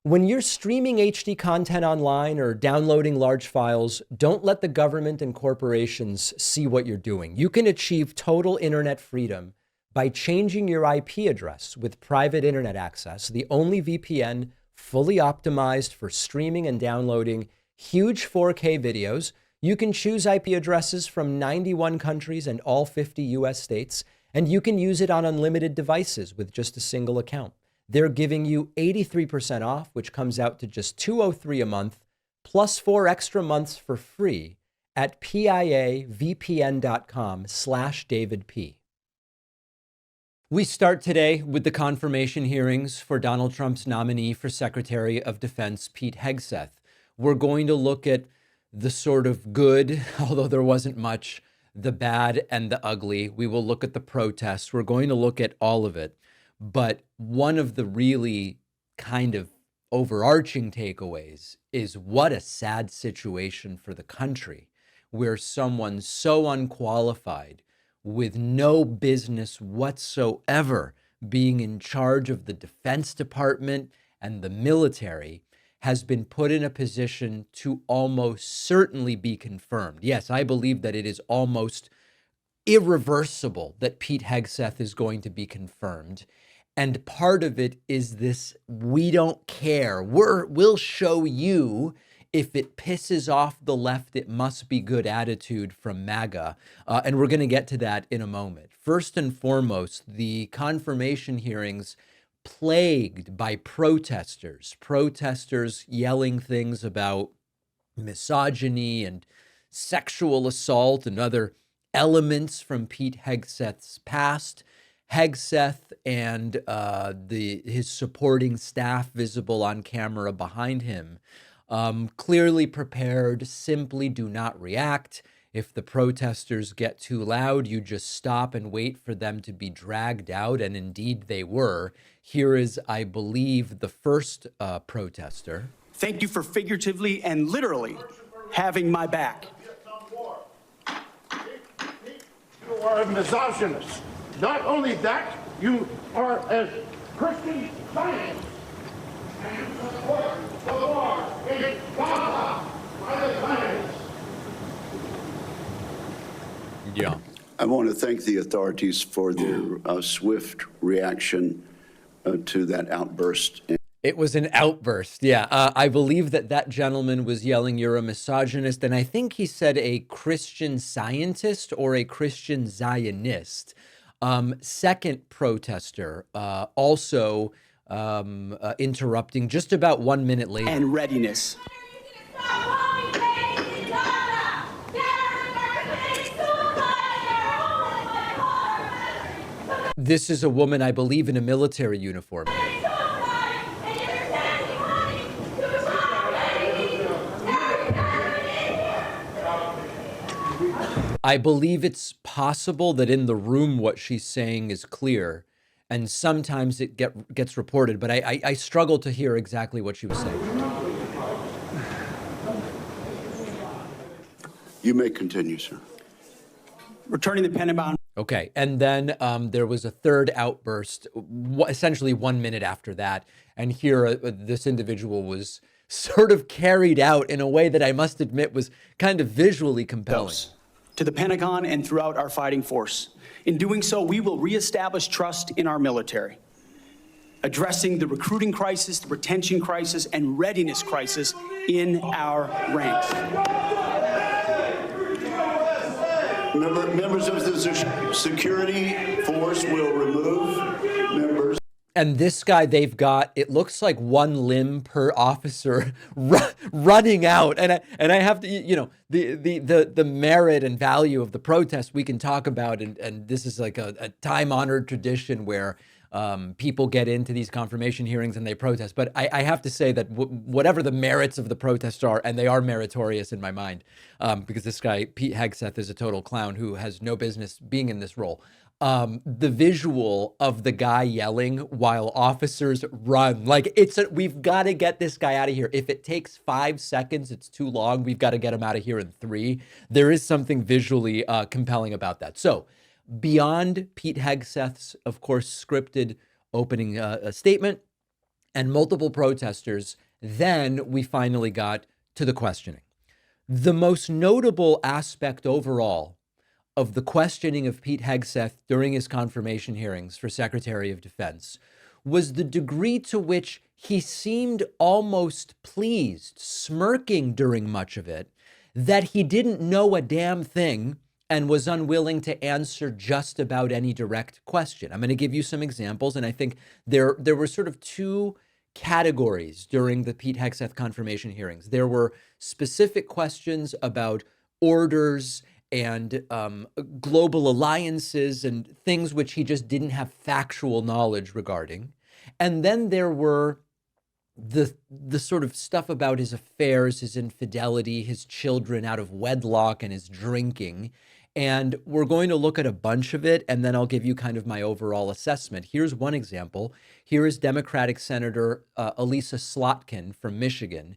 When you're streaming HD content online or downloading large files, don't let the government and corporations see what you're doing. You can achieve total internet freedom by changing your IP address with private internet access, the only VPN fully optimized for streaming and downloading huge 4K videos. You can choose IP addresses from 91 countries and all 50 US states, and you can use it on unlimited devices with just a single account. They're giving you 83% off, which comes out to just $203 a month, plus 4 extra months for free at piavpn.com/DavidP. We start today with the confirmation hearings for Donald Trump's nominee for Secretary of Defense, Pete Hegseth. We're going to look at the sort of good, although there wasn't much, the bad and the ugly. We will look at the protests. We're going to look at all of it. But one of the really kind of overarching takeaways is what a sad situation for the country, where someone so unqualified with no business whatsoever being in charge of the Defense Department and the military has been put in a position to almost certainly be confirmed. Yes, I believe that it is almost irreversible that Pete Hegseth is going to be confirmed. And part of it is this, we don't care. We'll show you. If it pisses off the left, it must be good attitude from MAGA. And we're going to get to that in a moment. First and foremost, the confirmation hearings plagued by protesters yelling things about misogyny and sexual assault and other elements from Pete Hegseth's past. Hegseth and his supporting staff visible on camera behind him, clearly prepared, simply do not react. If the protesters get too loud, you just stop and wait for them to be dragged out, and indeed they were. Here is, I believe, the first protester. Thank you for figuratively and literally having my back. You are a misogynist. Not only that, you are a Christian Zionist. And you support the war in Gaza by the Zionists. Yeah. I want to thank the authorities for their swift reaction to that outburst. It was an outburst, yeah. I believe that gentleman was yelling, "You're a misogynist," and I think he said a Christian Scientist or a Christian Zionist. Second protester, also interrupting just about 1 minute later. And readiness. This is a woman, I believe, in a military uniform. I believe it's possible that in the room what she's saying is clear, and sometimes it gets reported, but I struggle to hear exactly what she was saying. You may continue, sir. Returning the Pentagon. Okay, and then there was a third outburst, essentially 1 minute after that, and here this individual was sort of carried out in a way that I must admit was kind of visually compelling. To the Pentagon and throughout our fighting force. In doing so, we will reestablish trust in our military, addressing the recruiting crisis, the retention crisis, and readiness crisis in our ranks. Members of the security force will remove members. And this guy, they've got, it looks like one limb per officer running out. And I have to, you know, the merit and value of the protest we can talk about. And this is like a time-honored tradition where people get into these confirmation hearings and they protest. But I have to say that whatever the merits of the protests are, and they are meritorious in my mind, because this guy, Pete Hegseth, is a total clown who has no business being in this role. The visual of the guy yelling while officers run, like we've got to get this guy out of here. If it takes 5 seconds, it's too long. We've got to get him out of here in 3. There is something visually compelling about that. So beyond Pete Hegseth's, of course, scripted opening statement and multiple protesters, then we finally got to the questioning. The most notable aspect overall of the questioning of Pete Hegseth during his confirmation hearings for Secretary of Defense was the degree to which he seemed almost pleased, smirking during much of it, that he didn't know a damn thing and was unwilling to answer just about any direct question. I'm going to give you some examples, and I think there were sort of two categories during the Pete Hegseth confirmation hearings. There were specific questions about orders and global alliances and things which he just didn't have factual knowledge regarding. And then there were the sort of stuff about his affairs, his infidelity, his children out of wedlock, and his drinking. And we're going to look at a bunch of it, and then I'll give you kind of my overall assessment. Here's one example. Here is Democratic Senator Elisa Slotkin from Michigan,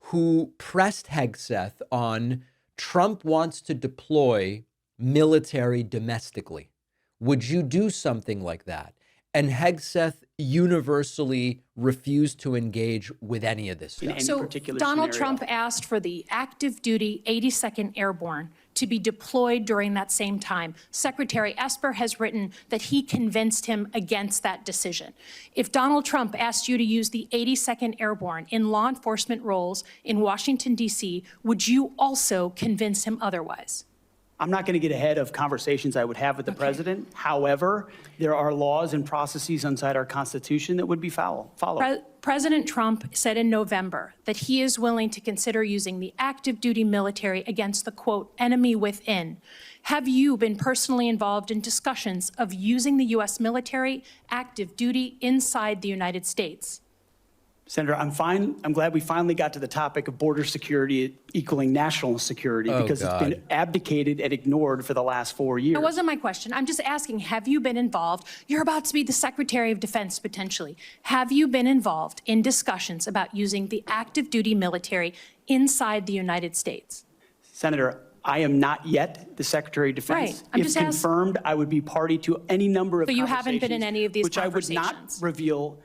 who pressed Hegseth on Trump wants to deploy military domestically. Would you do something like that? And Hegseth universally refused to engage with any of this stuff. So Donald Trump asked for the active duty 82nd Airborne to be deployed during that same time. Secretary Esper has written that he convinced him against that decision. If Donald Trump asked you to use the 82nd Airborne in law enforcement roles in Washington, D.C., would you also convince him otherwise? I'm not going to get ahead of conversations I would have with the president. However, there are laws and processes inside our Constitution that would be followed. President Trump said in November that he is willing to consider using the active duty military against the, quote, enemy within. Have you been personally involved in discussions of using the U.S. military active duty inside the United States? Senator, I'm glad we finally got to the topic of border security equaling national security because it's been abdicated and ignored for the last 4 years. That wasn't my question. I'm just asking, have you been involved? You're about to be the Secretary of Defense potentially. Have you been involved in discussions about using the active duty military inside the United States? Senator, I am not yet the Secretary of Defense. Right. I'm if just confirmed, I would be party to any number of you conversations. haven't been in any of these which conversations. I would not reveal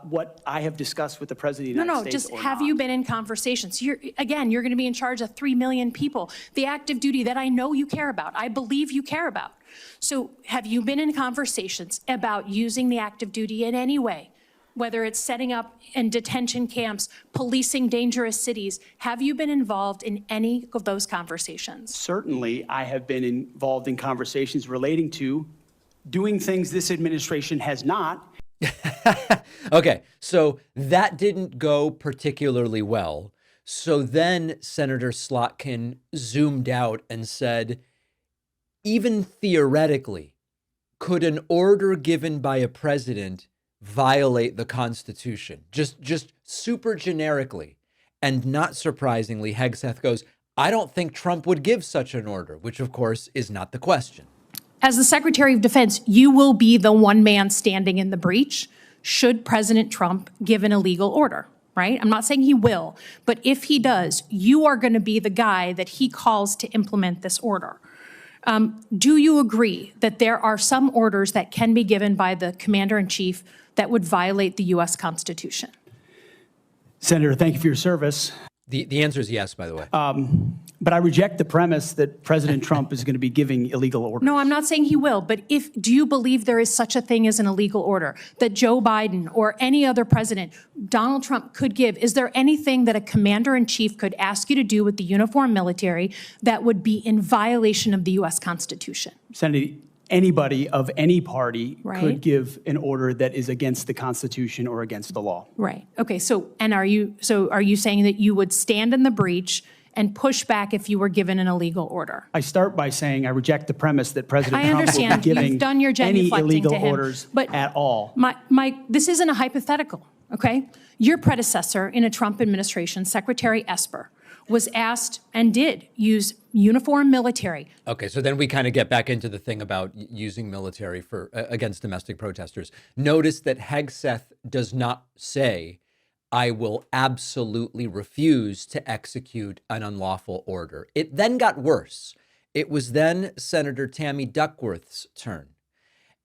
what I have discussed with the President of the United States. No, just have you been in conversations? You're going to be in charge of 3 million people. The active duty that I know you care about, I believe you care about. So have you been in conversations about using the active duty in any way? Whether it's setting up in detention camps, policing dangerous cities, have you been involved in any of those conversations? Certainly, I have been involved in conversations relating to doing things this administration has not. Okay, so that didn't go particularly well. So then Senator Slotkin zoomed out and said, even theoretically, could an order given by a president violate the Constitution? Just super generically. And not surprisingly, Hegseth goes, I don't think Trump would give such an order, which of course is not the question. As the Secretary of Defense, you will be the one man standing in the breach should President Trump give an illegal order, right? I'm not saying he will, but if he does, you are going to be the guy that he calls to implement this order. Do you agree that there are some orders that can be given by the Commander-in-Chief that would violate the U.S. Constitution? Senator, thank you for your service. The answer is yes, by the way. But I reject the premise that President Trump is going to be giving illegal orders. No, I'm not saying he will, but do you believe there is such a thing as an illegal order that Joe Biden or any other president, Donald Trump, could give? Is there anything that a commander-in-chief could ask you to do with the uniformed military that would be in violation of the U.S. Constitution? Senator, anybody of any party Right. could give an order that is against the Constitution or against the law. Right. Okay. Are you saying that you would stand in the breach and push back if you were given an illegal order? I start by saying I reject the premise that President I Trump will understand. be giving You've done your any genuflecting illegal to him, orders but at all. This isn't a hypothetical, okay? Your predecessor in a Trump administration, Secretary Esper, was asked and did use uniformed military. Okay, so then we kind of get back into the thing about using military for against domestic protesters. Notice that Hegseth does not say, I will absolutely refuse to execute an unlawful order. It then got worse. It was then Senator Tammy Duckworth's turn.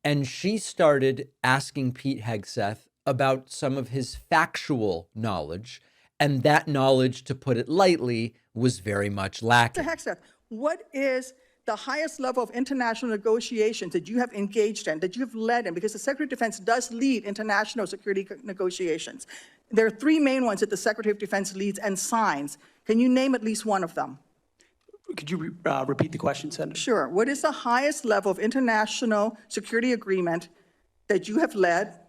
And she started asking Pete Hegseth about some of his factual knowledge. And that knowledge, to put it lightly, was very much lacking. Mr. Hegseth, what is the highest level of international negotiations that you have engaged in, that you have led in? Because the Secretary of Defense does lead international security negotiations. There are three main ones that the Secretary of Defense leads and signs. Can you name at least one of them? Could you repeat the question, Senator? Sure. What is the highest level of international security agreement that you have led?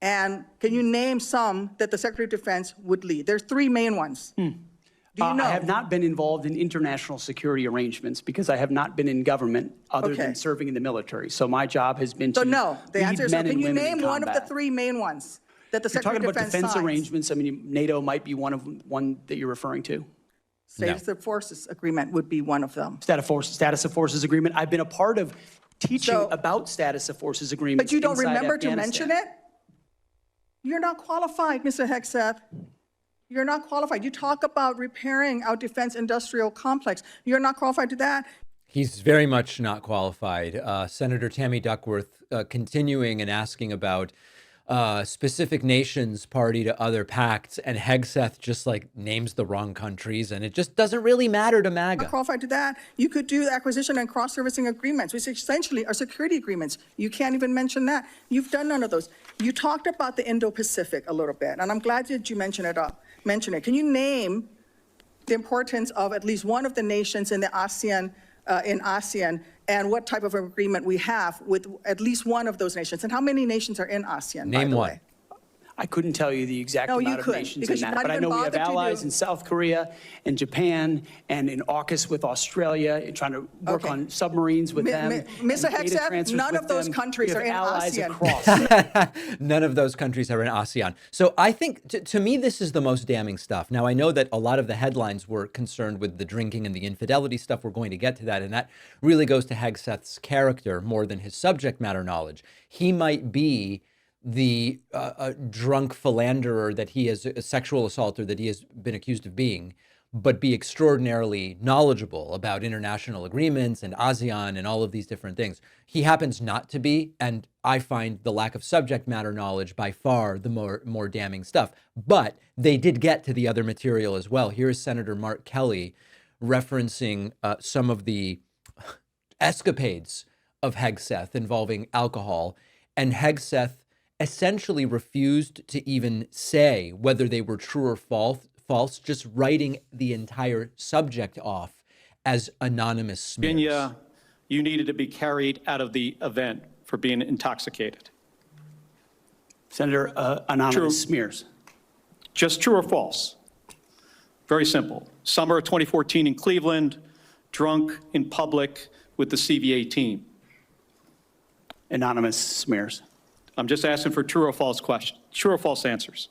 And can you name some that the Secretary of Defense would lead? There's three main ones. Do you know? I have not been involved in international security arrangements because I have not been in government other than serving in the military. So my job has been to no. The answer is no. men Can and you women in name one of the combat. three main ones that the You're Secretary talking of about Defense defense signs? arrangements. I mean, NATO might be one that you're referring to. Status of Forces Agreement would be one of them. Status of Forces Agreement. I've been a part of teaching So- about Status of Forces Agreements. But you don't inside remember to Afghanistan. mention it? You're not qualified, Mr. Hegseth. You're not qualified. You talk about repairing our defense industrial complex. You're not qualified to that. He's very much not qualified. Senator Tammy Duckworth continuing and asking about specific nations party to other pacts, and Hegseth just like names the wrong countries, and it just doesn't really matter to MAGA. Not qualified to that. You could do acquisition and cross-servicing agreements, which essentially are security agreements. You can't even mention that. You've done none of those. You talked about the Indo-Pacific a little bit, and I'm glad that you mentioned it. Can you name the importance of at least one of the nations in the ASEAN, and what type of agreement we have with at least one of those nations? And how many nations are in ASEAN, by Name the one. way? I couldn't tell you the exact No, you amount of could, nations in because you've that, not but I even know we have bothered to allies do- in South Korea and Japan and in AUKUS with Australia, and trying to work Okay. on submarines with them. Mr. and data Hegseth, transfers none with of those them. countries We have are in allies ASEAN. across. None of those countries are in ASEAN. So I think, to me, this is the most damning stuff. Now, I know that a lot of the headlines were concerned with the drinking and the infidelity stuff. We're going to get to that. And that really goes to Hegseth's character more than his subject matter knowledge. He might be the drunk philanderer that he is, a sexual assaulter that he has been accused of being, but be extraordinarily knowledgeable about international agreements and ASEAN and all of these different things. He happens not to be, and I find the lack of subject matter knowledge by far the more damning stuff. But they did get to the other material as well. Here is Senator Mark Kelly referencing some of the escapades of Hegseth involving alcohol, and Hegseth essentially refused to even say whether they were true or false, just writing the entire subject off as anonymous smears. Virginia, you needed to be carried out of the event for being intoxicated. Senator, anonymous True. smears. Just true or false? Very simple. Summer of 2014 in Cleveland, drunk in public with the CVA team. Anonymous smears. I'm just asking for true or false questions, true or false answers.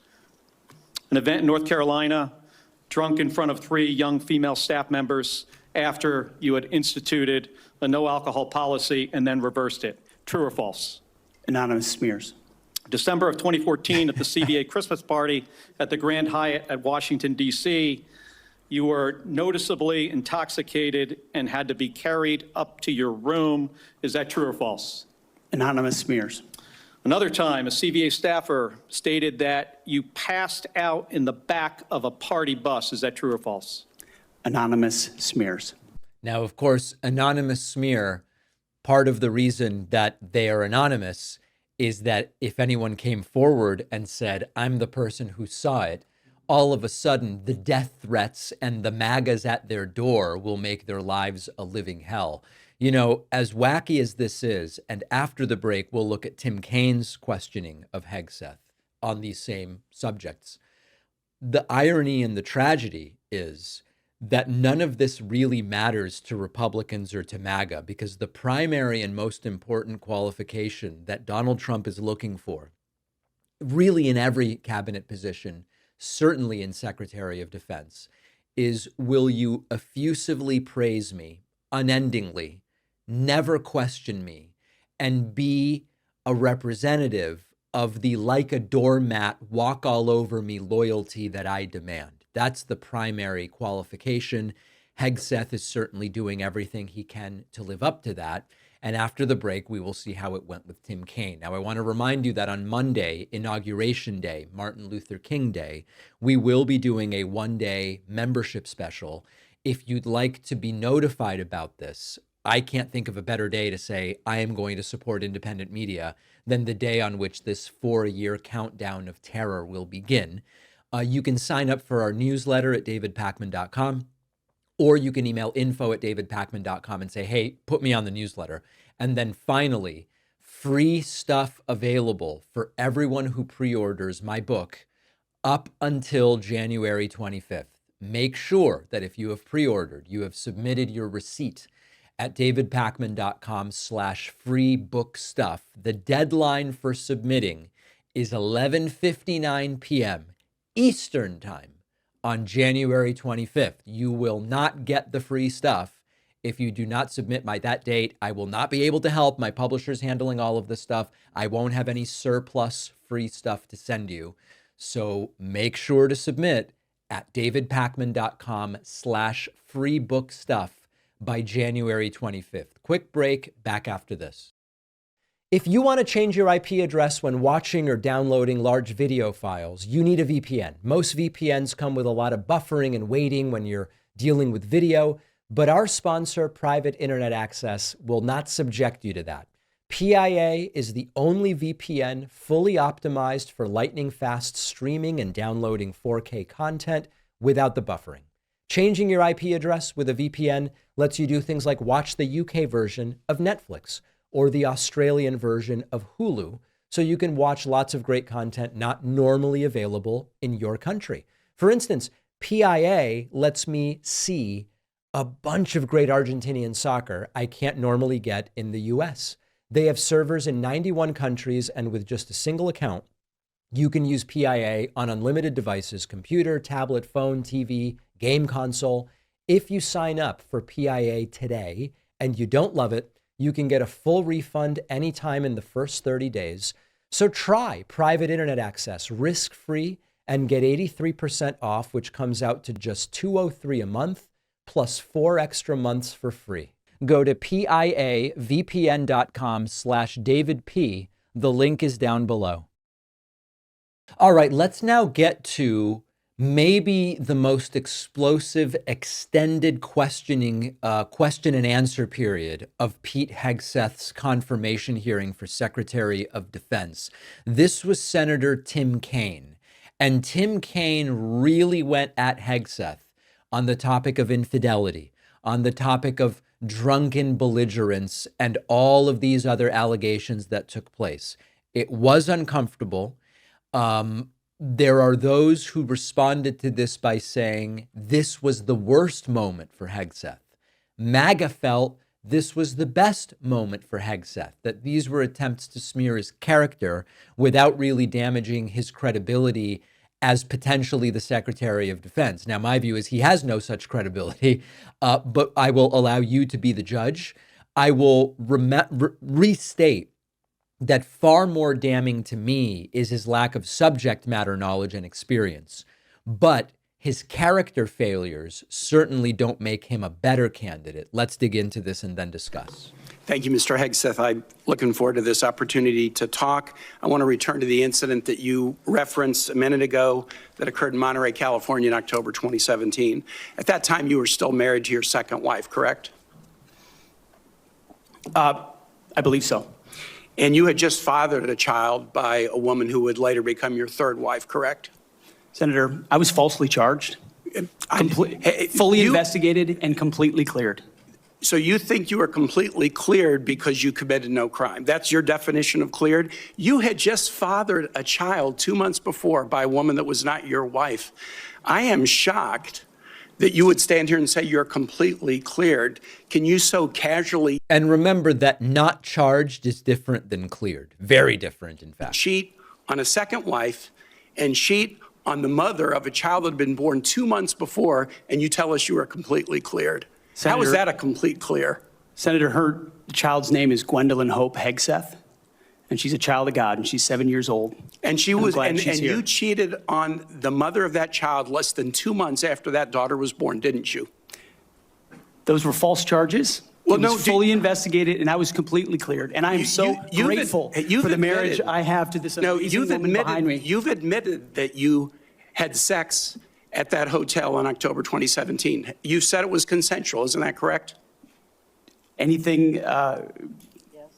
An event in North Carolina, drunk in front of 3 young female staff members after you had instituted a no alcohol policy and then reversed it. True or false? Anonymous smears. December of 2014 at the CVA Christmas party at the Grand Hyatt at Washington, D.C., you were noticeably intoxicated and had to be carried up to your room. Is that true or false? Anonymous smears. Another time, a CVA staffer stated that you passed out in the back of a party bus. Is that true or false? Anonymous smears. Now, of course, anonymous smear, part of the reason that they are anonymous is that if anyone came forward and said, I'm the person who saw it, all of a sudden the death threats and the MAGAs at their door will make their lives a living hell. You know, as wacky as this is, and after the break, we'll look at Tim Kaine's questioning of Hegseth on these same subjects. The irony and the tragedy is that none of this really matters to Republicans or to MAGA, because the primary and most important qualification that Donald Trump is looking for, really in every cabinet position, certainly in Secretary of Defense, is will you effusively praise me, unendingly, never question me, and be a representative of the like a doormat, walk all over me loyalty that I demand. That's the primary qualification. Hegseth is certainly doing everything he can to live up to that. And after the break, we will see how it went with Tim Kaine. Now, I want to remind you that on Monday, Inauguration Day, Martin Luther King Day, we will be doing a one-day membership special. If you'd like to be notified about this, I can't think of a better day to say I am going to support independent media than the day on which this 4-year countdown of terror will begin. You can sign up for our newsletter at davidpakman.com, or you can email info@davidpakman.com and say, hey, put me on the newsletter. And then finally, free stuff available for everyone who pre-orders my book up until January 25th. Make sure that if you have pre-ordered, you have submitted your receipt at davidpakman.com/free book stuff. The deadline for submitting is 11:59 p.m. Eastern Time on January 25th. You will not get the free stuff if you do not submit by that date. I will not be able to help. My publisher's handling all of this stuff. I won't have any surplus free stuff to send you. So make sure to submit at davidpakman.com/free book stuff by January 25th. Quick break, back after this. If you want to change your IP address when watching or downloading large video files, you need a VPN. Most VPNs come with a lot of buffering and waiting when you're dealing with video, but our sponsor, Private Internet Access, will not subject you to that. PIA is the only VPN fully optimized for lightning-fast streaming and downloading 4K content without the buffering. Changing your IP address with a VPN lets you do things like watch the UK version of Netflix or the Australian version of Hulu, so you can watch lots of great content not normally available in your country. For instance, PIA lets me see a bunch of great Argentinian soccer I can't normally get in the US. They have servers in 91 countries, and with just a single account, you can use PIA on unlimited devices: computer, tablet, phone, TV, game console. If you sign up for PIA today and you don't love it, you can get a full refund anytime in the first 30 days. So try Private Internet Access risk-free and get 83% off, which comes out to just $203 a month, plus 4 extra months for free. Go to piavpn.com/DavidP. The link is down below. All right, let's now get to maybe the most explosive, extended question and answer period of Pete Hegseth's confirmation hearing for Secretary of Defense. This was Senator Tim Kaine, and Tim Kaine really went at Hegseth on the topic of infidelity, on the topic of drunken belligerence, and all of these other allegations that took place. It was uncomfortable. There are those who responded to this by saying this was the worst moment for Hegseth. MAGA felt this was the best moment for Hegseth, that these were attempts to smear his character without really damaging his credibility as potentially the Secretary of Defense. Now, my view is he has no such credibility, but I will allow you to be the judge. I will restate that far more damning to me is his lack of subject matter knowledge and experience. But his character failures certainly don't make him a better candidate. Let's dig into this and then discuss. Thank you, Mr. Hegseth. I'm looking forward to this opportunity to talk. I want to return to the incident that you referenced a minute ago that occurred in Monterey, California in October 2017. At that time, you were still married to your second wife, correct? I believe so. And you had just fathered a child by a woman who would later become your third wife, correct? Senator, I was falsely charged, fully investigated, and completely cleared. So you think you were completely cleared because you committed no crime? That's your definition of cleared? You had just fathered a child 2 months before by a woman that was not your wife. I am shocked that you would stand here and say you're completely cleared. Can you so casually— And remember that not charged is different than cleared. Very different, in fact. —cheat on a second wife and cheat on the mother of a child that had been born 2 months before, and you tell us you are completely cleared? Senator, how is that a complete clear? Senator, her child's name is Gwendolyn Hope Hegseth, and she's a child of God, and she's 7 years old. And she was, and you cheated on the mother of that child less than 2 months after that daughter was born, didn't you? Those were false charges. It was fully investigated, and I was completely cleared. And I am so grateful for the marriage I have to this amazing woman behind me. You've admitted that you had sex at that hotel in October 2017. You said it was consensual, isn't that correct? Anything,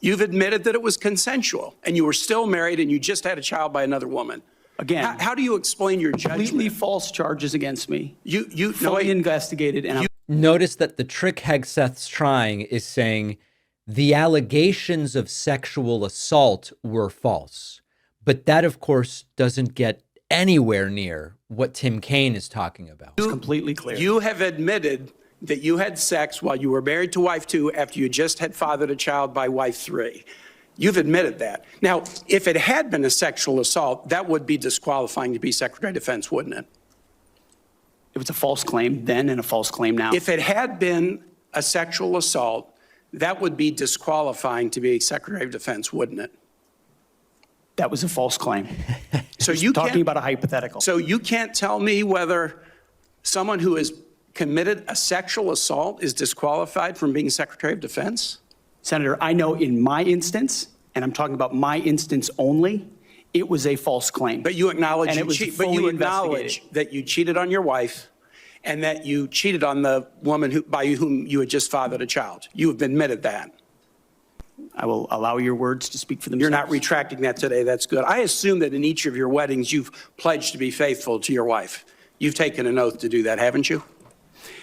You've admitted that it was consensual, and you were still married, and you just had a child by another woman. again, How do you explain your completely judgment? false charges against me. You Fully investigated, and Notice that the trick Hegseth's trying is saying the allegations of sexual assault were false. But that, of course, doesn't get anywhere near what Tim Kaine is talking about. it's completely clear. You have admitted that you had sex while you were married to wife 2 after you just had fathered a child by wife 3. You've admitted that. Now, if it had been a sexual assault, that would be disqualifying to be Secretary of Defense, wouldn't it? It was a false claim then and a false claim now. If it had been a sexual assault, that would be disqualifying to be Secretary of Defense, wouldn't it? That was a false claim. So You're talking about a hypothetical. So you can't tell me whether someone who has committed a sexual assault is disqualified from being Secretary of Defense? Senator, I know in my instance, and I'm talking about my instance only, it was a false claim. But you acknowledge And it was fully investigated. that you cheated on your wife and that you cheated on the woman by whom you had just fathered a child. You have admitted that. I will allow your words to speak for themselves. You're not retracting that today. That's good. I assume that in each of your weddings, you've pledged to be faithful to your wife. You've taken an oath to do that, haven't you?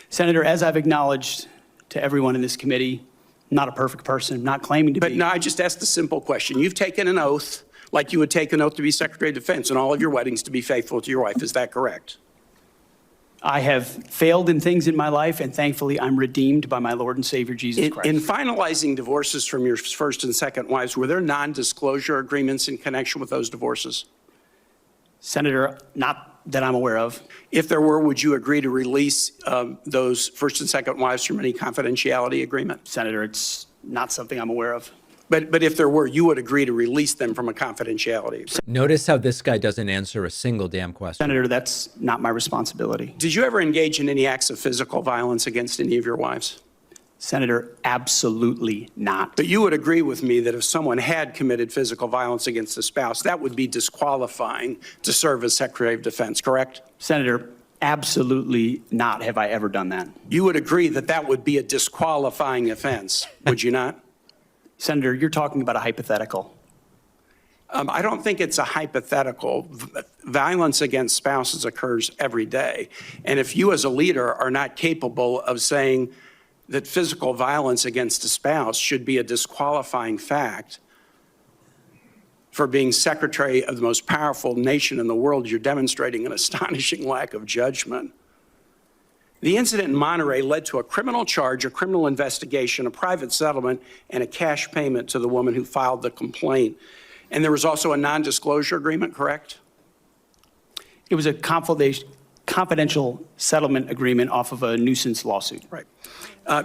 Senator, as I've acknowledged to everyone in this committee, not a perfect person, not claiming to But be. no, I just asked a simple question. You've taken an oath, like you would take an oath to be Secretary of Defense in all of your weddings to be faithful to your wife. Is that correct? I have failed in things in my life, and thankfully I'm redeemed by my Lord and Savior, Jesus Christ. In finalizing divorces from your first and second wives, were there non-disclosure agreements in connection with those divorces? Senator, not that I'm aware of. If there were, would you agree to release those first and second wives from any confidentiality agreement? Senator, it's not something I'm aware of. But if there were, you would agree to release them from a confidentiality agreement? Notice how this guy doesn't answer a single damn question. Senator, that's not my responsibility. Did you ever engage in any acts of physical violence against any of your wives? Senator, absolutely not. But you would agree with me that if someone had committed physical violence against a spouse, that would be disqualifying to serve as Secretary of Defense, correct? Senator, absolutely not have I ever done that. You would agree that that would be a disqualifying offense, would you not? Senator, you're talking about a hypothetical. I don't think it's a hypothetical. Violence against spouses occurs every day. And if you as a leader are not capable of saying that physical violence against a spouse should be a disqualifying fact for being Secretary of the most powerful nation in the world, you're demonstrating an astonishing lack of judgment. The incident in Monterey led to a criminal charge, a criminal investigation, a private settlement, and a cash payment to the woman who filed the complaint. And there was also a non-disclosure agreement, correct? It was a confidential settlement agreement off of a nuisance lawsuit. Right.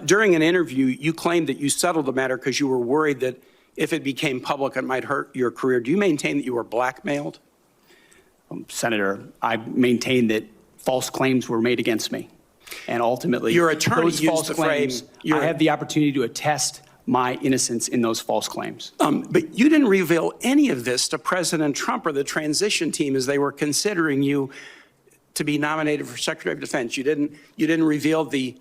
During an interview, you claimed that you settled the matter because you were worried that if it became public, it might hurt your career. Do you maintain that you were blackmailed? Senator, I maintain that false claims were made against me. And ultimately, Your attorney those used false the claims, phrase, I have the opportunity to attest my innocence in those false claims. But you didn't reveal any of this to President Trump or the transition team as they were considering you to be nominated for Secretary of Defense. You didn't reveal the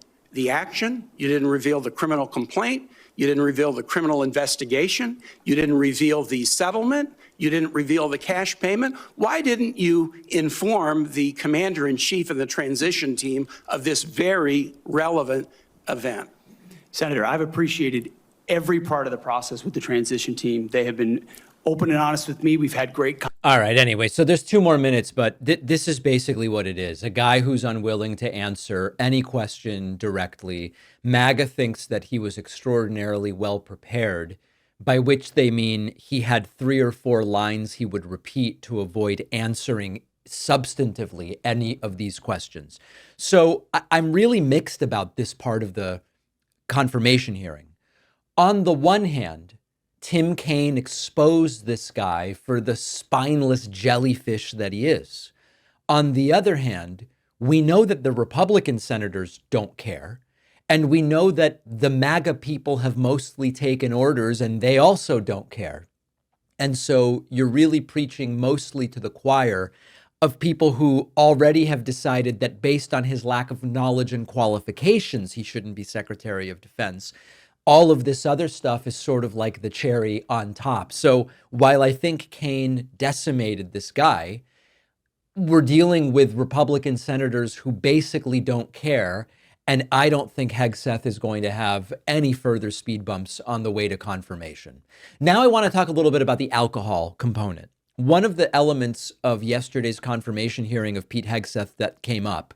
action. You didn't reveal the criminal complaint. You didn't reveal the criminal investigation. You didn't reveal the settlement. You didn't reveal the cash payment. Why didn't you inform the commander-in-chief and the transition team of this very relevant event? Senator, I've appreciated every part of the process with the transition team. They have been open and honest with me. We've had great. All right, anyway, so there's 2 more minutes, but this is basically what it is. A guy who's unwilling to answer any question directly. MAGA thinks that he was extraordinarily well prepared, by which they mean he had 3 or 4 lines he would repeat to avoid answering substantively any of these questions. So I'm really mixed about this part of the confirmation hearing. On the one hand, Tim Kaine exposed this guy for the spineless jellyfish that he is. On the other hand, we know that the Republican senators don't care. And we know that the MAGA people have mostly taken orders and they also don't care. And so you're really preaching mostly to the choir of people who already have decided that based on his lack of knowledge and qualifications, he shouldn't be Secretary of Defense. All of this other stuff is sort of like the cherry on top. So while I think Kaine decimated this guy, we're dealing with Republican senators who basically don't care. And I don't think Hegseth is going to have any further speed bumps on the way to confirmation. Now I want to talk a little bit about the alcohol component. One of the elements of yesterday's confirmation hearing of Pete Hegseth that came up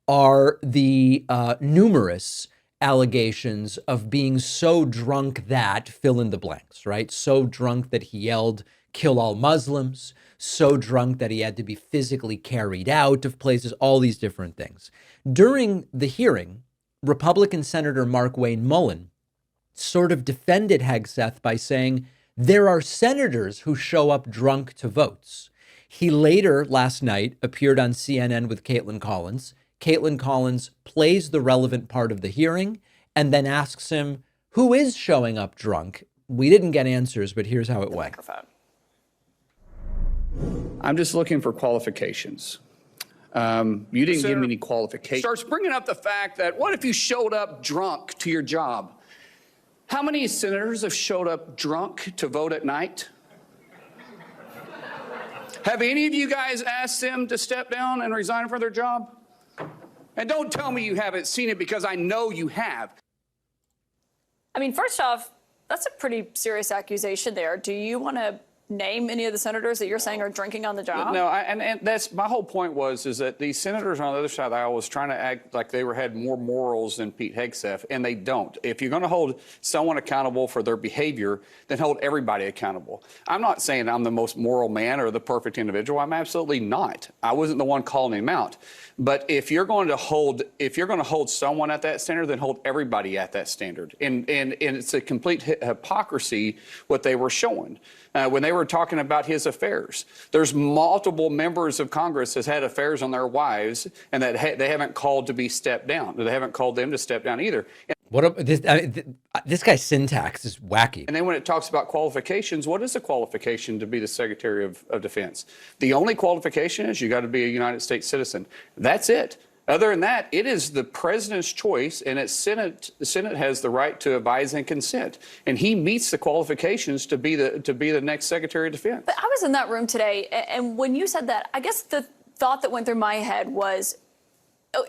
are the numerous allegations of being so drunk that, fill in the blanks, right? So drunk that he yelled, "Kill all Muslims," so drunk that he had to be physically carried out of places, all these different things. During the hearing, Republican Senator Mark Wayne Mullen sort of defended Hegseth by saying, there are senators who show up drunk to votes. He later, last night, appeared on CNN with Caitlin Collins. Caitlin Collins plays the relevant part of the hearing and then asks him, who is showing up drunk? We didn't get answers, but here's how it went. I'm just looking for qualifications. You didn't give me any qualifications. Starts bringing up the fact that what if you showed up drunk to your job? How many senators have showed up drunk to vote at night? Have any of you guys asked them to step down and resign from their job? And don't tell me you haven't seen it, because I know you have. I mean, first off, that's a pretty serious accusation there. Do you want to name any of the senators that you're saying are drinking on the job? No, and that's my whole point is that these senators on the other side of the aisle was trying to act like they had more morals than Pete Hegseth, and they don't. If you're going to hold someone accountable for their behavior, then hold everybody accountable. I'm not saying I'm the most moral man or the perfect individual. I'm absolutely not. I wasn't the one calling him out. But if you're going to hold someone at that standard, then hold everybody at that standard. And it's a complete hypocrisy what they were showing when they were talking about his affairs. There's multiple members of Congress that's had affairs on their wives, and that they haven't called to be stepped down. They haven't called them to step down either. This guy's syntax is wacky. And then when it talks about qualifications, what is the qualification to be the Secretary of Defense? The only qualification is you got to be a United States citizen. That's it. Other than that, it is the president's choice, and the Senate has the right to advise and consent. And he meets the qualifications to be the next Secretary of Defense. But I was in that room today, and when you said that, I guess the thought that went through my head was,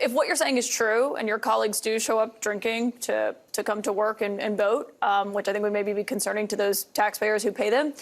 if what you're saying is true and your colleagues do show up drinking to come to work and vote, which I think would maybe be concerning to those taxpayers who pay them,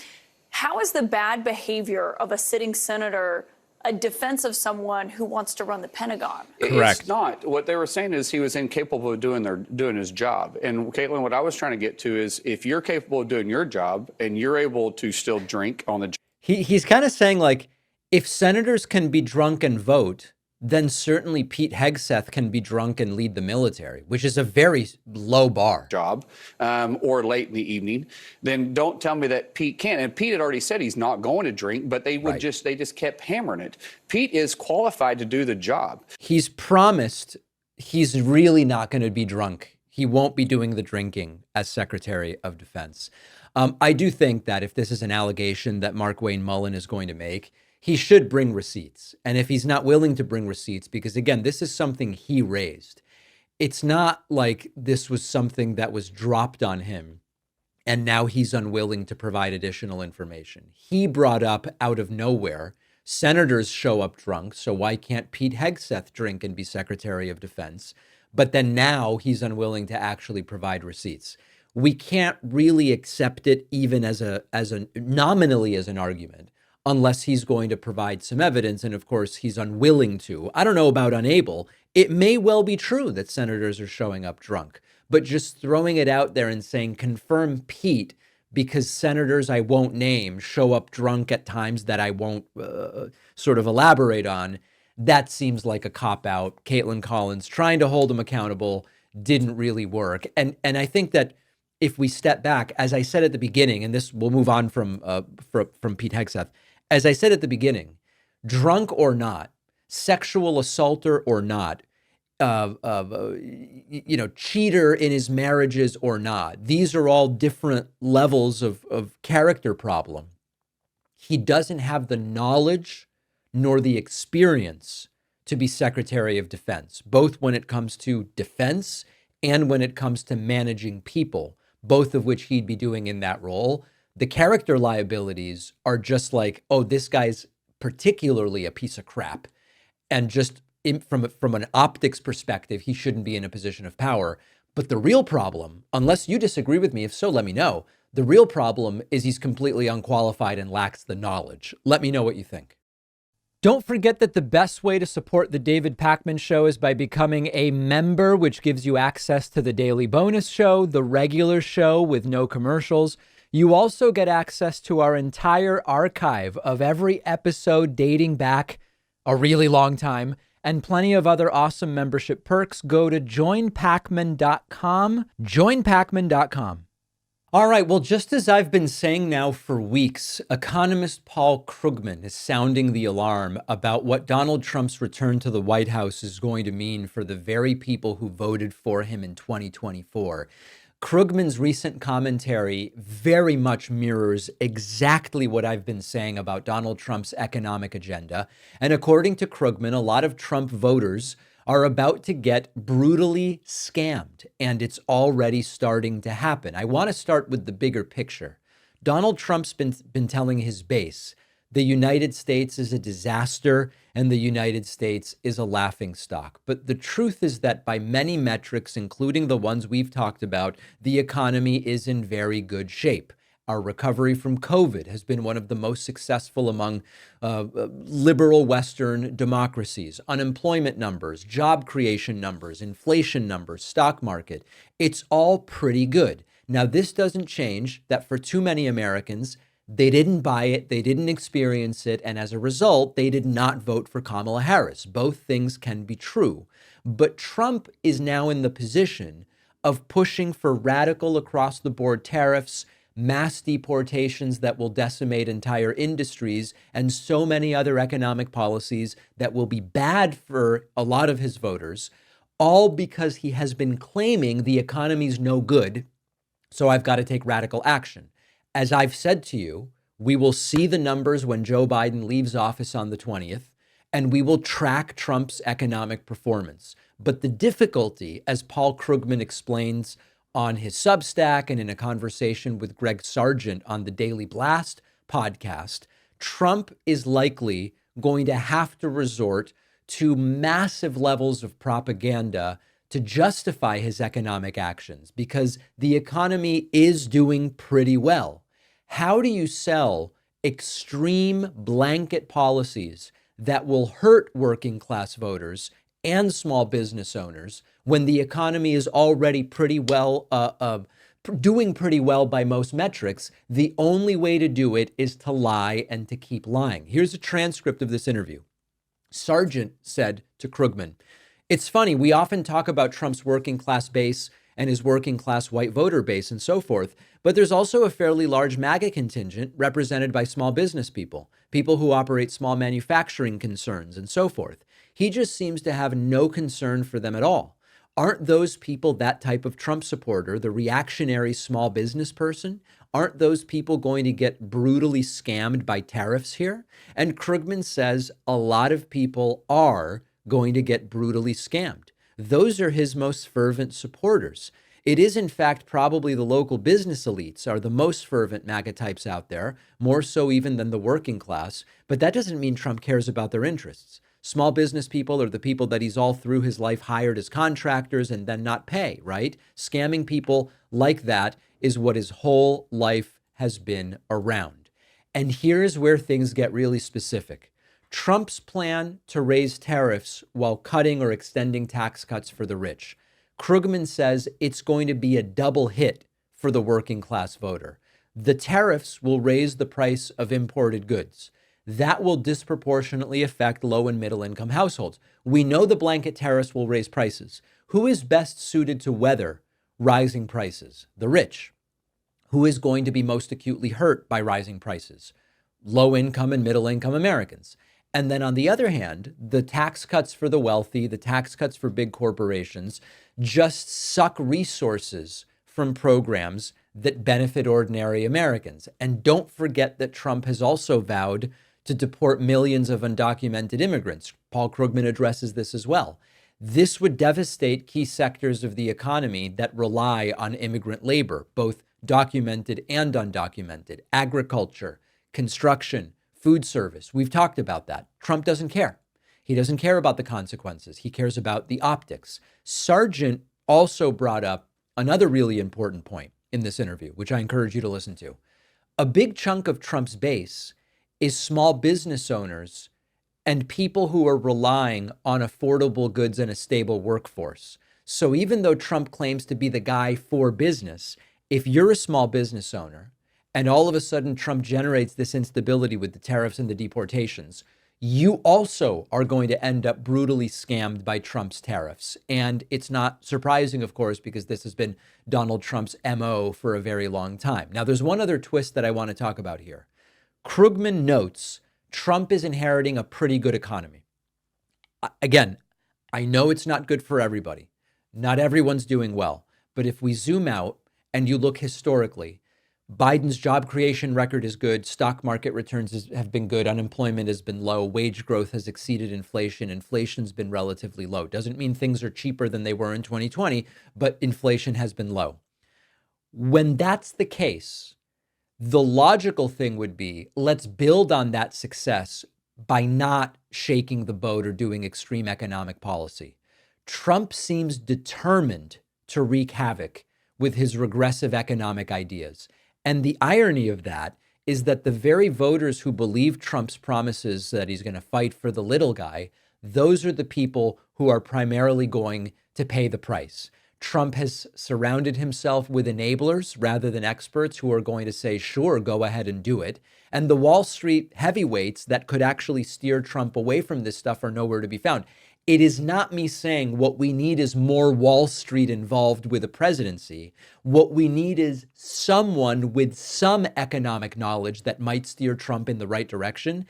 how is the bad behavior of a sitting senator a defense of someone who wants to run the Pentagon? Correct. It's not. What they were saying is he was incapable of doing his job. And Caitlin, what I was trying to get to is, if you're capable of doing your job and you're able to still drink on the job. He's kind of saying, like, if senators can be drunk and vote, then certainly Pete Hegseth can be drunk and lead the military, which is a very low bar. Job, or late in the evening, then don't tell me that Pete can't. And Pete had already said he's not going to drink, but they just kept hammering it. Pete is qualified to do the job. He's promised he's really not going to be drunk. He won't be doing the drinking as Secretary of Defense. I do think that if this is an allegation that Mark Wayne Mullen is going to make, he should bring receipts. And if he's not willing to bring receipts, because again, this is something he raised. It's not like this was something that was dropped on him and now he's unwilling to provide additional information. He brought up out of nowhere, senators show up drunk, so why can't Pete Hegseth drink and be Secretary of Defense? But then now he's unwilling to actually provide receipts. We can't really accept it even as a nominally as an argument, unless he's going to provide some evidence. And of course, he's unwilling to. I don't know about unable. It may well be true that senators are showing up drunk, but just throwing it out there and saying, confirm Pete, because senators I won't name show up drunk at times that I won't sort of elaborate on, that seems like a cop-out. Caitlin Collins trying to hold him accountable didn't really work. And I think that if we step back, as I said at the beginning, and this will move on from Pete Hegseth, as I said at the beginning, drunk or not, sexual assaulter or not, cheater in his marriages or not. These are all different levels of character problem. He doesn't have the knowledge nor the experience to be Secretary of Defense, both when it comes to defense and when it comes to managing people, both of which he'd be doing in that role. The character liabilities are just like, oh, this guy's particularly a piece of crap. And just from an optics perspective, he shouldn't be in a position of power. But the real problem, unless you disagree with me, if so, let me know. The real problem is he's completely unqualified and lacks the knowledge. Let me know what you think. Don't forget that the best way to support the David Pakman Show is by becoming a member, which gives you access to the daily bonus show, the regular show with no commercials. You also get access to our entire archive of every episode dating back a really long time, and plenty of other awesome membership perks. Go to joinpakman.com, joinpakman.com. All right, well, just as I've been saying now for weeks, economist Paul Krugman is sounding the alarm about what Donald Trump's return to the White House is going to mean for the very people who voted for him in 2024. Krugman's recent commentary very much mirrors exactly what I've been saying about Donald Trump's economic agenda. And according to Krugman, a lot of Trump voters are about to get brutally scammed, and it's already starting to happen. I want to start with the bigger picture. Donald Trump's been telling his base the United States is a disaster and the United States is a laughingstock. But the truth is that by many metrics, including the ones we've talked about, the economy is in very good shape. Our recovery from COVID has been one of the most successful among liberal Western democracies. Unemployment numbers, job creation numbers, inflation numbers, stock market, it's all pretty good. Now, this doesn't change that for too many Americans, they didn't buy it, they didn't experience it, and as a result, they did not vote for Kamala Harris. Both things can be true. But Trump is now in the position of pushing for radical across-the-board tariffs, mass deportations that will decimate entire industries, and so many other economic policies that will be bad for a lot of his voters, all because he has been claiming the economy's no good, so I've got to take radical action. As I've said to you, we will see the numbers when Joe Biden leaves office on the 20th, and we will track Trump's economic performance. But the difficulty, as Paul Krugman explains on his Substack and in a conversation with Greg Sargent on the Daily Blast podcast, Trump is likely going to have to resort to massive levels of propaganda to justify his economic actions because the economy is doing pretty well. How do you sell extreme blanket policies that will hurt working class voters and small business owners when the economy is already pretty well, doing pretty well by most metrics? The only way to do it is to lie and to keep lying. Here's a transcript of this interview. Sargent said to Krugman, "It's funny, we often talk about Trump's working class base and his working class white voter base and so forth, but there's also a fairly large MAGA contingent represented by small business people, people who operate small manufacturing concerns and so forth. He just seems to have no concern for them at all. Aren't those people that type of Trump supporter, the reactionary small business person? Aren't those people going to get brutally scammed by tariffs here?" And Krugman says a lot of people are going to get brutally scammed. Those are his most fervent supporters. It is, in fact, probably the local business elites are the most fervent MAGA types out there, more so even than the working class. But that doesn't mean Trump cares about their interests. Small business people are the people that he's all through his life hired as contractors and then not pay, right? Scamming people like that is what his whole life has been around. And here's where things get really specific. Trump's plan to raise tariffs while cutting or extending tax cuts for the rich. Krugman says it's going to be a double hit for the working class voter. The tariffs will raise the price of imported goods. That will disproportionately affect low and middle income households. We know the blanket tariffs will raise prices. Who is best suited to weather rising prices? The rich. Who is going to be most acutely hurt by rising prices? Low income and middle income Americans. And then on the other hand, the tax cuts for the wealthy, the tax cuts for big corporations just suck resources from programs that benefit ordinary Americans. And don't forget that Trump has also vowed to deport millions of undocumented immigrants. Paul Krugman addresses this as well. This would devastate key sectors of the economy that rely on immigrant labor, both documented and undocumented, agriculture, construction, food service. We've talked about that. Trump doesn't care. He doesn't care about the consequences. He cares about the optics. Sargent also brought up another really important point in this interview, which I encourage you to listen to. A big chunk of Trump's base is small business owners and people who are relying on affordable goods and a stable workforce. So even though Trump claims to be the guy for business, if you're a small business owner and all of a sudden Trump generates this instability with the tariffs and the deportations, you also are going to end up brutally scammed by Trump's tariffs. And it's not surprising, of course, because this has been Donald Trump's MO for a very long time. Now, there's one other twist that I want to talk about here. Krugman notes Trump is inheriting a pretty good economy. Again, I know it's not good for everybody. Not everyone's doing well. But if we zoom out and you look historically, Biden's job creation record is good. Stock market returns have been good. Unemployment has been low. Wage growth has exceeded inflation. Inflation's been relatively low. Doesn't mean things are cheaper than they were in 2020, but inflation has been low. When that's the case, the logical thing would be, let's build on that success by not shaking the boat or doing extreme economic policy. Trump seems determined to wreak havoc with his regressive economic ideas. And the irony of that is that the very voters who believe Trump's promises that he's going to fight for the little guy, those are the people who are primarily going to pay the price. Trump has surrounded himself with enablers rather than experts who are going to say, sure, go ahead and do it. And the Wall Street heavyweights that could actually steer Trump away from this stuff are nowhere to be found. It is not me saying what we need is more Wall Street involved with the presidency. What we need is someone with some economic knowledge that might steer Trump in the right direction.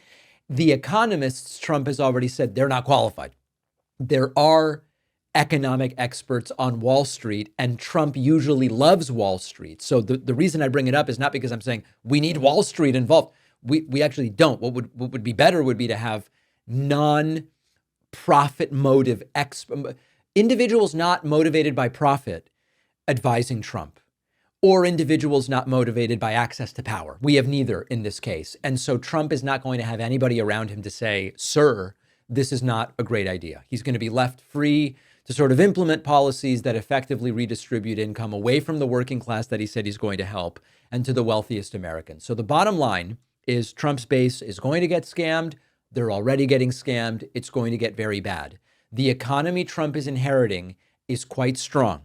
The economists, Trump has already said, they're not qualified. There are economic experts on Wall Street, and Trump usually loves Wall Street. So the reason I bring it up is not because I'm saying we need Wall Street involved. We actually don't. What would be better would be to have non-profit motive individuals not motivated by profit advising Trump, or individuals not motivated by access to power. We have neither in this case. And so Trump is not going to have anybody around him to say, sir, this is not a great idea. He's going to be left free to sort of implement policies that effectively redistribute income away from the working class that he said he's going to help and to the wealthiest Americans. So the bottom line is Trump's base is going to get scammed. They're already getting scammed. It's going to get very bad. The economy Trump is inheriting is quite strong.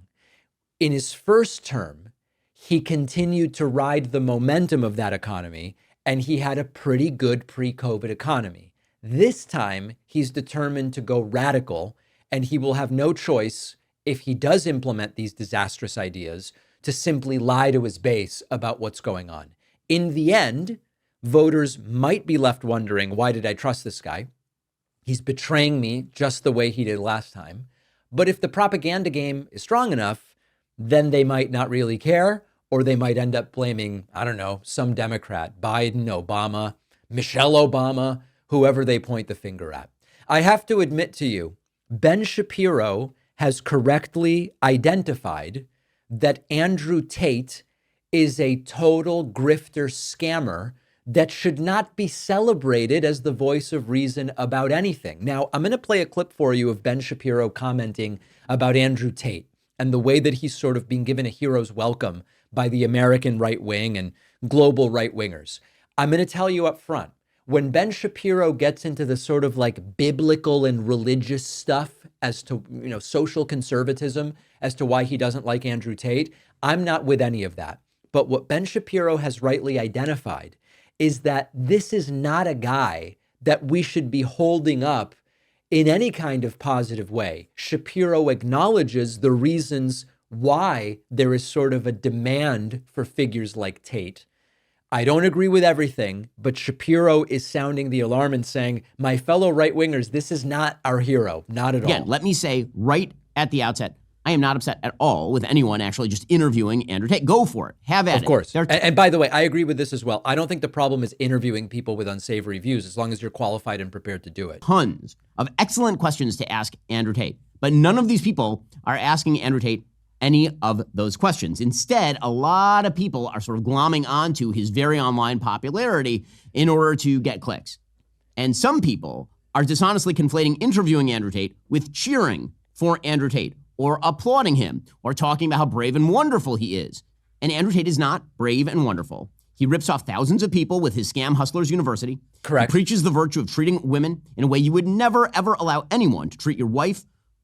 In his first term, he continued to ride the momentum of that economy, and he had a pretty good pre-COVID economy. This time, he's determined to go radical, and he will have no choice, if he does implement these disastrous ideas, to simply lie to his base about what's going on. In the end, voters might be left wondering, why did I trust this guy? He's betraying me just the way he did last time. But if the propaganda game is strong enough, then they might not really care, or they might end up blaming, I don't know, some Democrat, Biden, Obama, Michelle Obama, whoever they point the finger at. I have to admit to you, Ben Shapiro has correctly identified that Andrew Tate is a total grifter scammer that should not be celebrated as the voice of reason about anything. Now, I'm going to play a clip for you of Ben Shapiro commenting about Andrew Tate and the way that he's sort of been given a hero's welcome by the American right wing and global right wingers. I'm going to tell you up front, when Ben Shapiro gets into the sort of like biblical and religious stuff as to, social conservatism, as to why he doesn't like Andrew Tate, I'm not with any of that. But what Ben Shapiro has rightly identified is that this is not a guy that we should be holding up in any kind of positive way. Shapiro acknowledges the reasons why there is sort of a demand for figures like Tate. I don't agree with everything, but Shapiro is sounding the alarm and saying, my fellow right-wingers, this is not our hero, not at all. Again, let me say right at the outset, I am not upset at all with anyone actually just interviewing Andrew Tate. Go for it. Have at it. Of course. And by the way, I agree with this as well. I don't think the problem is interviewing people with unsavory views, as long as you're qualified and prepared to do it. Tons of excellent questions to ask Andrew Tate, but none of these people are asking Andrew Tate any of those questions. Instead, a lot of people are sort of glomming onto his very online popularity in order to get clicks. And some people are dishonestly conflating interviewing Andrew Tate with cheering for Andrew Tate or applauding him or talking about how brave and wonderful he is. And Andrew Tate is not brave and wonderful. He rips off thousands of people with his Scam Hustlers University. Correct. He preaches the virtue of treating women in a way you would never, ever allow anyone to treat your wife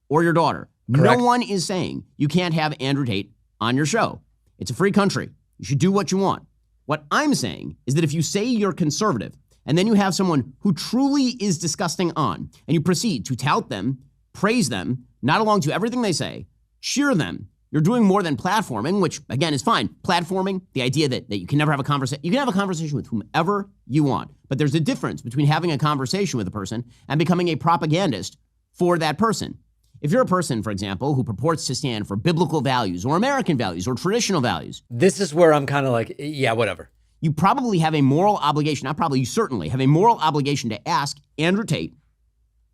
or your daughter. Correct. No one is saying you can't have Andrew Tate on your show. It's a free country. You should do what you want. What I'm saying is that if you say you're conservative and then you have someone who truly is disgusting on and you proceed to tout them, praise them, nod along to everything they say, cheer them, you're doing more than platforming, which again is fine. Platforming, the idea that you can never have a conversation. You can have a conversation with whomever you want, but there's a difference between having a conversation with a person and becoming a propagandist for that person. If you're a person, for example, who purports to stand for biblical values or American values or traditional values. This is where I'm kind of like, yeah, whatever. You probably have a moral obligation, not probably, you certainly have a moral obligation to ask Andrew Tate,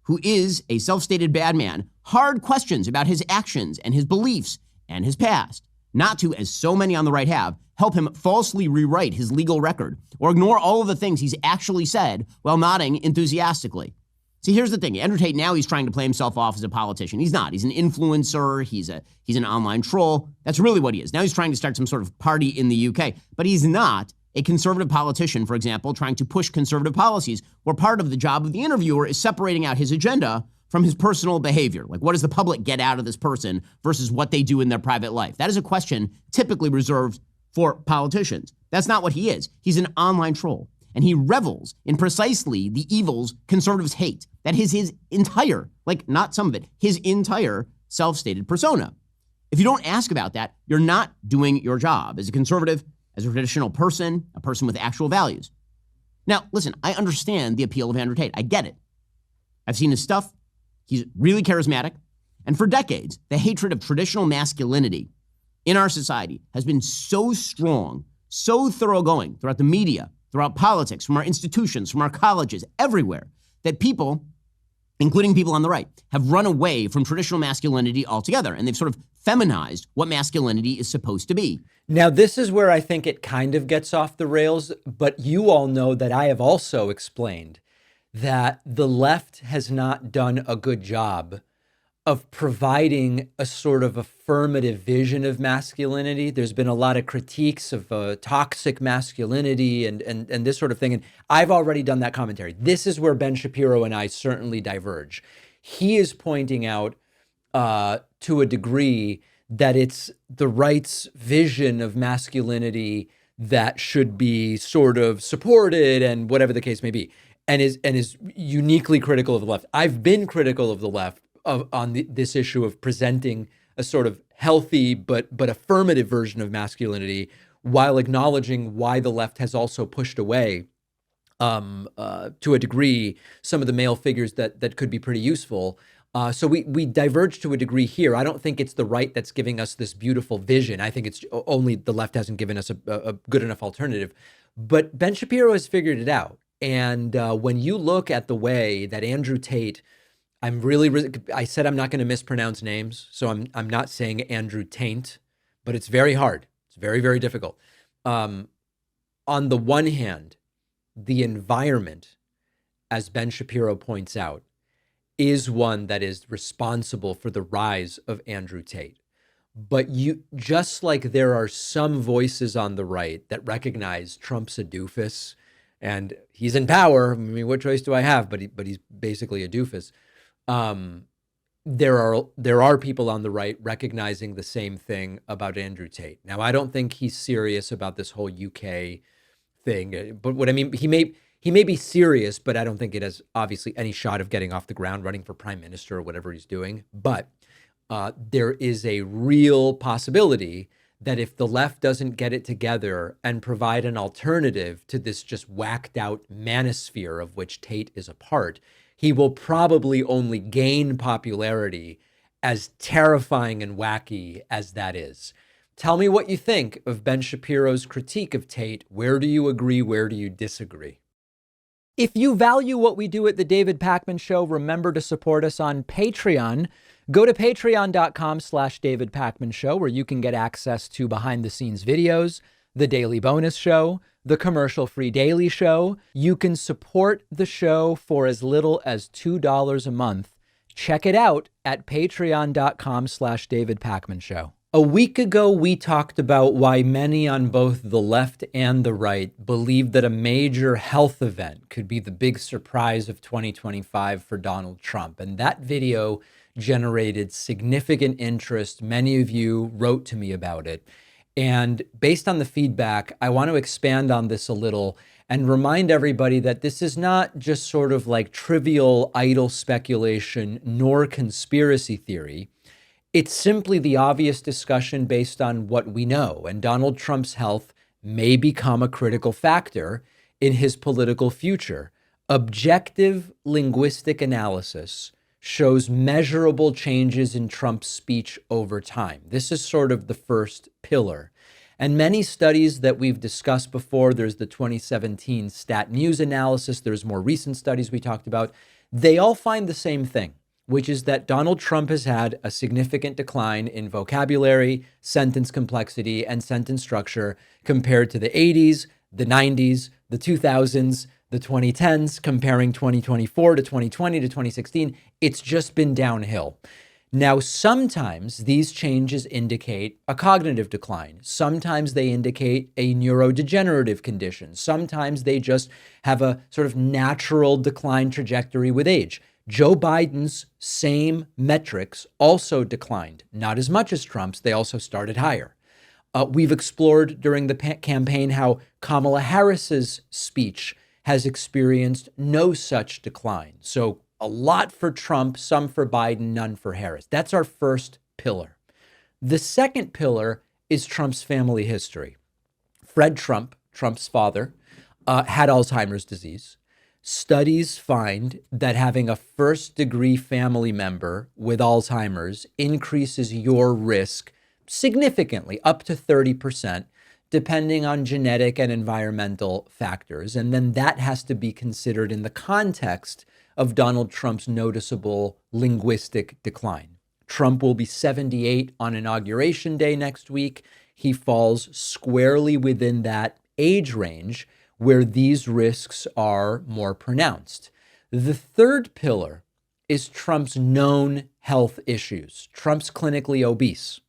who is a self-stated bad man, hard questions about his actions and his beliefs and his past. Not to, as so many on the right have, help him falsely rewrite his legal record or ignore all of the things he's actually said while nodding enthusiastically. See, here's the thing. Andrew Tate, now he's trying to play himself off as a politician. He's not. He's an influencer. He's an online troll. That's really what he is. Now he's trying to start some sort of party in the UK. But he's not a conservative politician, for example, trying to push conservative policies, where part of the job of the interviewer is separating out his agenda from his personal behavior. Like, what does the public get out of this person versus what they do in their private life? That is a question typically reserved for politicians. That's not what he is. He's an online troll. And he revels in precisely the evils conservatives hate. That is his entire, like not some of it, his entire self-stated persona. If you don't ask about that, you're not doing your job as a conservative, as a traditional person, a person with actual values. Now, listen, I understand the appeal of Andrew Tate. I get it. I've seen his stuff. He's really charismatic. And for decades, the hatred of traditional masculinity in our society has been so strong, so thoroughgoing throughout the media, throughout politics, from our institutions, from our colleges, everywhere, that people, including people on the right, have run away from traditional masculinity altogether, and they've sort of feminized what masculinity is supposed to be. Now, this is where I think it kind of gets off the rails, but you all know that I have also explained that the left has not done a good job of providing a sort of affirmative vision of masculinity. There's been a lot of critiques of toxic masculinity and this sort of thing. And I've already done that commentary. This is where Ben Shapiro and I certainly diverge. He is pointing out to a degree that it's the right's vision of masculinity that should be sort of supported and whatever the case may be, and is uniquely critical of the left. I've been critical of the left on this issue of presenting a sort of healthy but affirmative version of masculinity, while acknowledging why the left has also pushed away, to a degree, some of the male figures that could be pretty useful. So we diverge to a degree here. I don't think it's the right that's giving us this beautiful vision. I think it's only the left hasn't given us a good enough alternative. But Ben Shapiro has figured it out. And when you look at the way that Andrew Tate, I said I'm not going to mispronounce names, so I'm not saying Andrew Tate, but it's very hard. It's very, very difficult. On the one hand, the environment, as Ben Shapiro points out, is one that is responsible for the rise of Andrew Tate. But just like there are some voices on the right that recognize Trump's a doofus and he's in power. I mean, what choice do I have? But he's basically a doofus. There are people on the right recognizing the same thing about Andrew Tate. Now, I don't think he's serious about this whole UK thing, but what I mean, he may be serious, but I don't think it has obviously any shot of getting off the ground, running for prime minister or whatever he's doing. But there is a real possibility that if the left doesn't get it together and provide an alternative to this just whacked out manosphere of which Tate is a part, he will probably only gain popularity, as terrifying and wacky as that is. Tell me what you think of Ben Shapiro's critique of Tate. Where do you agree? Where do you disagree? If you value what we do at The David Pakman Show, remember to support us on Patreon. Go to patreon.com/David Pakman Show, where you can get access to behind-the-scenes videos, the daily bonus show, the commercial-free daily show. You can support the show for as little as $2 a month. Check it out at patreon.com/David Pakman Show. A week ago, we talked about why many on both the left and the right believe that a major health event could be the big surprise of 2025 for Donald Trump. And that video generated significant interest. Many of you wrote to me about it. And based on the feedback, I want to expand on this a little and remind everybody that this is not just sort of like trivial, idle speculation, nor conspiracy theory. It's simply the obvious discussion based on what we know, and Donald Trump's health may become a critical factor in his political future. Objective linguistic analysis shows measurable changes in Trump's speech over time. This is sort of the first pillar. And many studies that we've discussed before, there's the 2017 Stat News analysis, there's more recent studies we talked about, they all find the same thing, which is that Donald Trump has had a significant decline in vocabulary, sentence complexity, and sentence structure compared to the 80s, the 90s, the 2000s, the 2010s, comparing 2024 to 2020 to 2016. It's just been downhill. Now, sometimes these changes indicate a cognitive decline. Sometimes they indicate a neurodegenerative condition. Sometimes they just have a sort of natural decline trajectory with age. Joe Biden's same metrics also declined, not as much as Trump's. They also started higher. We've explored during the campaign how Kamala Harris's speech has experienced no such decline. So a lot for Trump, some for Biden, none for Harris. That's our first pillar. The second pillar is Trump's family history. Fred Trump, Trump's father, had Alzheimer's disease. Studies find that having a first-degree family member with Alzheimer's increases your risk significantly, up to 30%, depending on genetic and environmental factors. And then that has to be considered in the context of Donald Trump's noticeable linguistic decline. Trump will be 78 on Inauguration Day next week. He falls squarely within that age range where these risks are more pronounced. The third pillar is Trump's known health issues. Trump's clinically obese.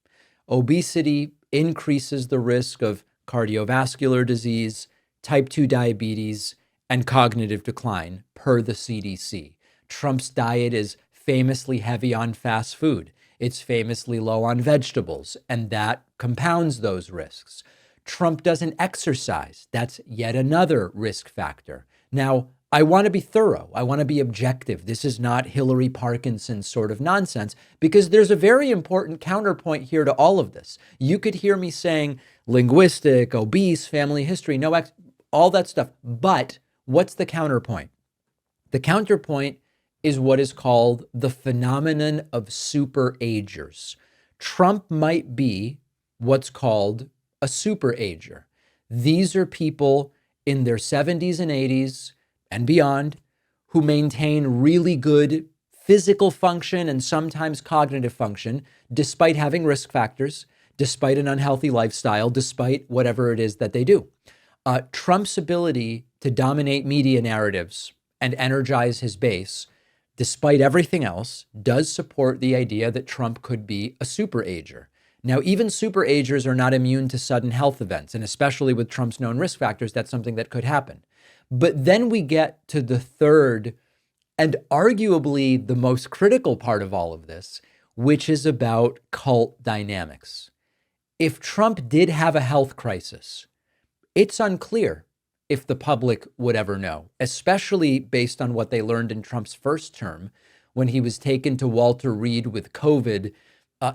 Obesity increases the risk of cardiovascular disease, type 2 diabetes, and cognitive decline, per the CDC. Trump's diet is famously heavy on fast food. It's famously low on vegetables, and that compounds those risks. Trump doesn't exercise. That's yet another risk factor. Now, I want to be thorough. I want to be objective. This is not Hillary Parkinson sort of nonsense, because there's a very important counterpoint here to all of this. You could hear me saying linguistic, obese, family history, all that stuff. But what's the counterpoint? The counterpoint is what is called the phenomenon of super-agers. Trump might be what's called a super-ager. These are people in their 70s and 80s and beyond who maintain really good physical function and sometimes cognitive function, despite having risk factors, despite an unhealthy lifestyle, despite whatever it is that they do. Trump's ability to dominate media narratives and energize his base, despite everything else, does support the idea that Trump could be a super-ager. Now, even super-agers are not immune to sudden health events, and especially with Trump's known risk factors, that's something that could happen. But then we get to the third and arguably the most critical part of all of this, which is about cult dynamics. If Trump did have a health crisis, it's unclear if the public would ever know, especially based on what they learned in Trump's first term when he was taken to Walter Reed with COVID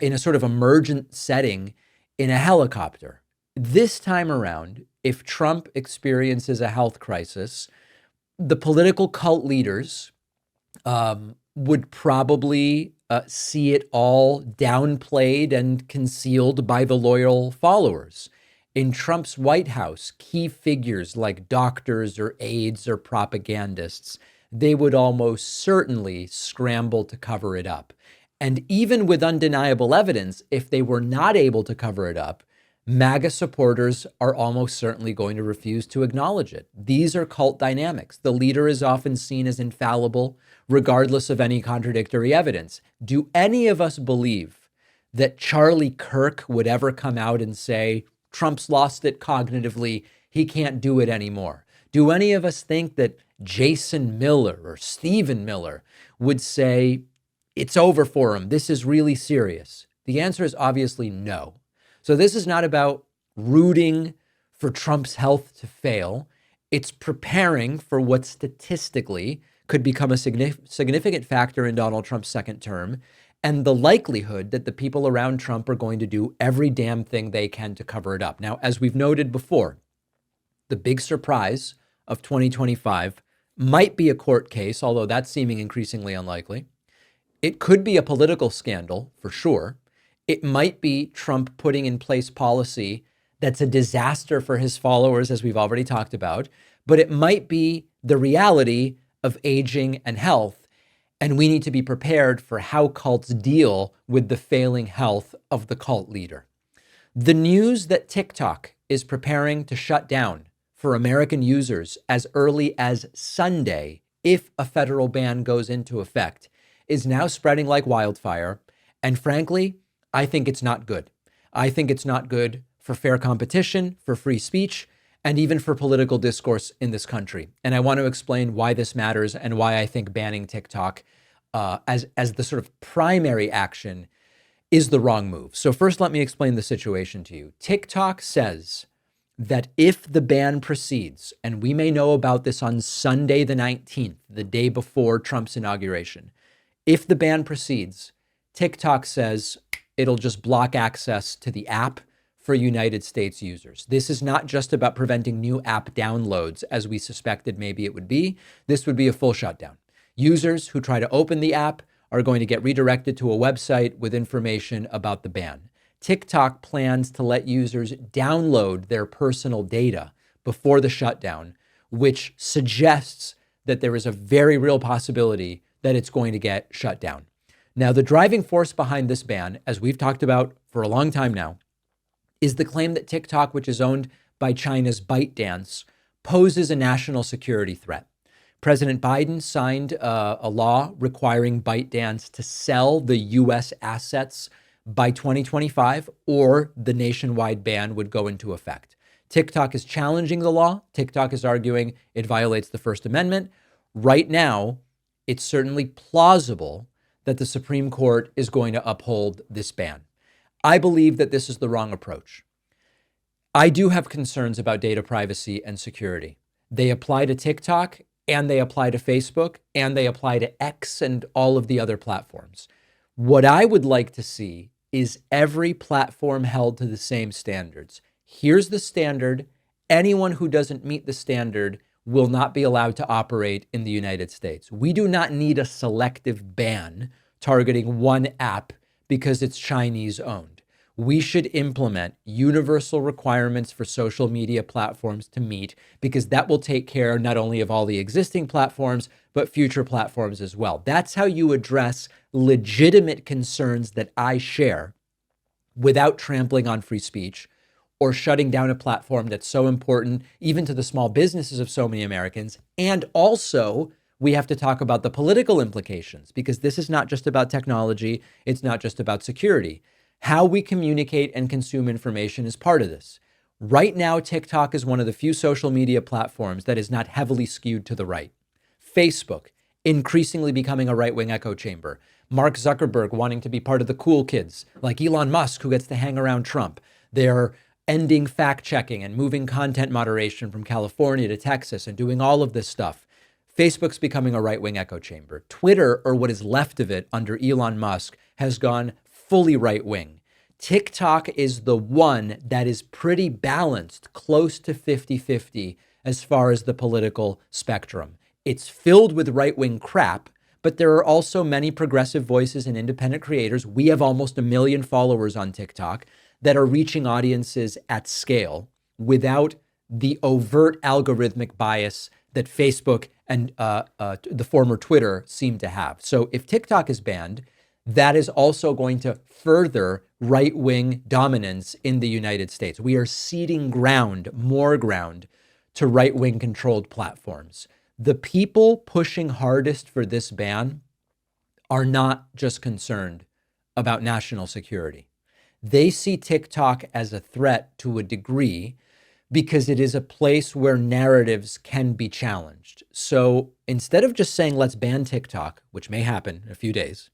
in a sort of emergent setting in a helicopter. This time around, if Trump experiences a health crisis, the political cult leaders would probably see it all downplayed and concealed by the loyal followers. In Trump's White House, key figures like doctors or aides or propagandists, they would almost certainly scramble to cover it up. And even with undeniable evidence, if they were not able to cover it up, MAGA supporters are almost certainly going to refuse to acknowledge it. These are cult dynamics. The leader is often seen as infallible, regardless of any contradictory evidence. Do any of us believe that Charlie Kirk would ever come out and say, Trump's lost it cognitively, he can't do it anymore? Do any of us think that Jason Miller or Stephen Miller would say, it's over for him, this is really serious? The answer is obviously no. So this is not about rooting for Trump's health to fail. It's preparing for what statistically could become a significant factor in Donald Trump's second term, and the likelihood that the people around Trump are going to do every damn thing they can to cover it up. Now, as we've noted before, the big surprise of 2025 might be a court case, although that's seeming increasingly unlikely. It could be a political scandal, for sure. It might be Trump putting in place policy that's a disaster for his followers, as we've already talked about. But it might be the reality of aging and health. And we need to be prepared for how cults deal with the failing health of the cult leader. The news that TikTok is preparing to shut down for American users as early as Sunday, if a federal ban goes into effect, is now spreading like wildfire. And frankly, I think it's not good. I think it's not good for fair competition, for free speech, and even for political discourse in this country. And I want to explain why this matters and why I think banning TikTok as the sort of primary action is the wrong move. So first, let me explain the situation to you. TikTok says that if the ban proceeds, and we may know about this on Sunday the 19th, the day before Trump's inauguration, if the ban proceeds, TikTok says it'll just block access to the app for United States users. This is not just about preventing new app downloads, as we suspected maybe it would be. This would be a full shutdown. Users who try to open the app are going to get redirected to a website with information about the ban. TikTok plans to let users download their personal data before the shutdown, which suggests that there is a very real possibility that it's going to get shut down. Now, the driving force behind this ban, as we've talked about for a long time now, is the claim that TikTok, which is owned by China's ByteDance, poses a national security threat. President Biden signed a law requiring ByteDance to sell the U.S. assets by 2025, or the nationwide ban would go into effect. TikTok is challenging the law. TikTok is arguing it violates the First Amendment. Right now, it's certainly plausible that the Supreme Court is going to uphold this ban. I believe that this is the wrong approach. I do have concerns about data privacy and security. They apply to TikTok, and they apply to Facebook, and they apply to X and all of the other platforms. What I would like to see is every platform held to the same standards. Here's the standard. Anyone who doesn't meet the standard will not be allowed to operate in the United States. We do not need a selective ban targeting one app because it's Chinese owned. We should implement universal requirements for social media platforms to meet, because that will take care not only of all the existing platforms, but future platforms as well. That's how you address legitimate concerns that I share without trampling on free speech or shutting down a platform that's so important even to the small businesses of so many Americans. And also, we have to talk about the political implications, because this is not just about technology. It's not just about security. How we communicate and consume information is part of this. Right now, TikTok is one of the few social media platforms that is not heavily skewed to the right. Facebook, increasingly becoming a right-wing echo chamber. Mark Zuckerberg wanting to be part of the cool kids, like Elon Musk, who gets to hang around Trump. They're ending fact-checking and moving content moderation from California to Texas and doing all of this stuff. Facebook's becoming a right-wing echo chamber. Twitter, or what is left of it under Elon Musk, has gone fully right-wing. TikTok is the one that is pretty balanced, close to 50-50 as far as the political spectrum. It's filled with right-wing crap, but there are also many progressive voices and independent creators. We have almost 1 million followers on TikTok that are reaching audiences at scale without the overt algorithmic bias that Facebook and the former Twitter seem to have. So if TikTok is banned, that is also going to further right-wing dominance in the United States. We are ceding ground, more ground, to right-wing controlled platforms. The people pushing hardest for this ban are not just concerned about national security. They see TikTok as a threat to a degree because it is a place where narratives can be challenged. So instead of just saying, let's ban TikTok, which may happen in a few days,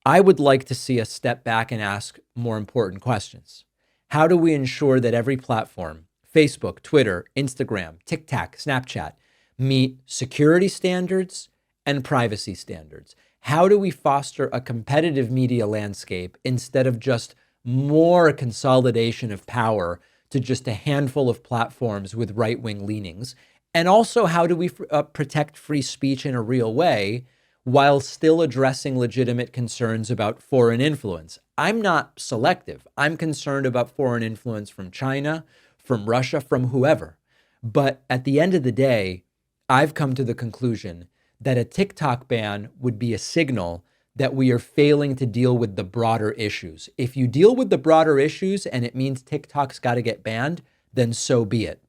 I would like to see us step back and ask more important questions. How do we ensure that every platform, Facebook, Twitter, Instagram, TikTok, Snapchat, meet security standards and privacy standards? How do we foster a competitive media landscape instead of just more consolidation of power to just a handful of platforms with right-wing leanings? And also, how do we protect free speech in a real way while still addressing legitimate concerns about foreign influence? I'm not selective. I'm concerned about foreign influence from China, from Russia, from whoever. But at the end of the day, I've come to the conclusion that a TikTok ban would be a signal that we are failing to deal with the broader issues. If you deal with the broader issues and it means TikTok's got to get banned, then so be it.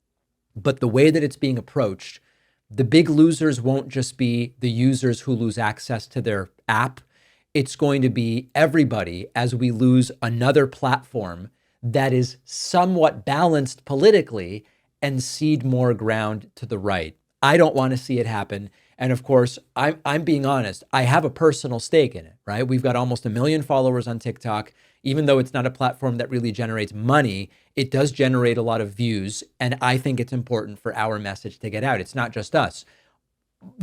But the way that it's being approached, the big losers won't just be the users who lose access to their app. It's going to be everybody as we lose another platform that is somewhat balanced politically and cede more ground to the right. I don't want to see it happen. And of course, I'm being honest, I have a personal stake in it, right? We've got almost 1 million followers on TikTok. Even though it's not a platform that really generates money, it does generate a lot of views. And I think it's important for our message to get out. It's not just us.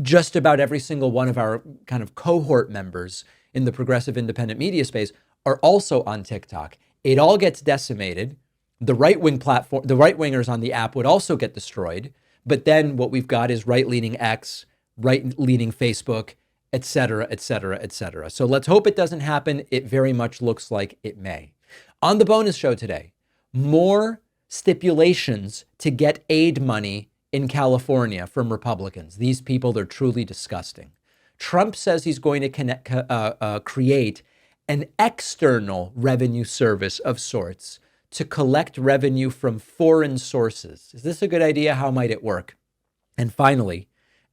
Just about every single one of our kind of cohort members in the progressive independent media space are also on TikTok. It all gets decimated. The right-wing platform, the right-wingers on the app would also get destroyed. But then what we've got is right-leaning X, right-leaning Facebook, et cetera, et cetera, et cetera. So let's hope it doesn't happen. It very much looks like it may. On the bonus show today, more stipulations to get aid money in California from Republicans. These people are truly disgusting. Trump says he's going to create an external revenue service of sorts to collect revenue from foreign sources. Is this a good idea? How might it work? And finally,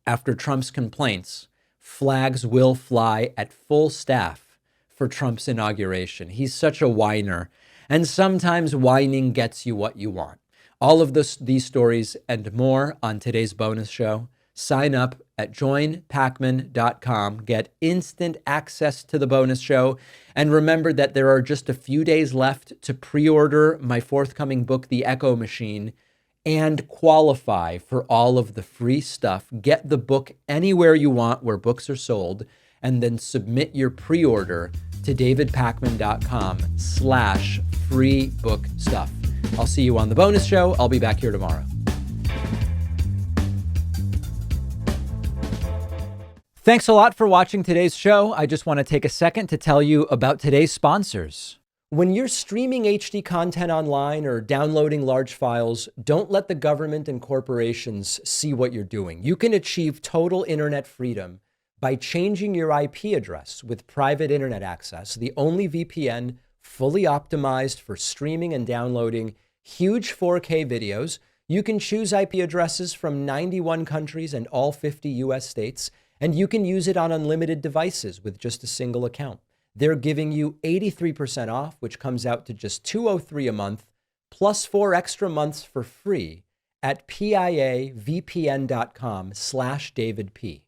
after Trump's complaints, flags will fly at full staff for Trump's inauguration. He's such a whiner, and sometimes whining gets you what you want. All of these stories and more on today's bonus show. Sign up at joinpacman.com. Get instant access to the bonus show. And remember that there are just a few days left to pre-order my forthcoming book, The Echo Machine, and qualify for all of the free stuff. Get the book anywhere you want where books are sold, and then submit your pre-order to davidpakman.com/free book stuff. I'll see you on the bonus show. I'll be back here tomorrow. Thanks a lot for watching today's show. I just want to take a second to tell you about today's sponsors. When you're streaming HD content online or downloading large files, don't let the government and corporations see what you're doing. You can achieve total internet freedom by changing your IP address with private internet access, the only VPN fully optimized for streaming and downloading huge 4K videos. You can choose IP addresses from 91 countries and all 50 US states, and you can use it on unlimited devices with just a single account. They're giving you 83% off, which comes out to just $203 a month, plus 4 extra months for free at piavpn.com/DavidP.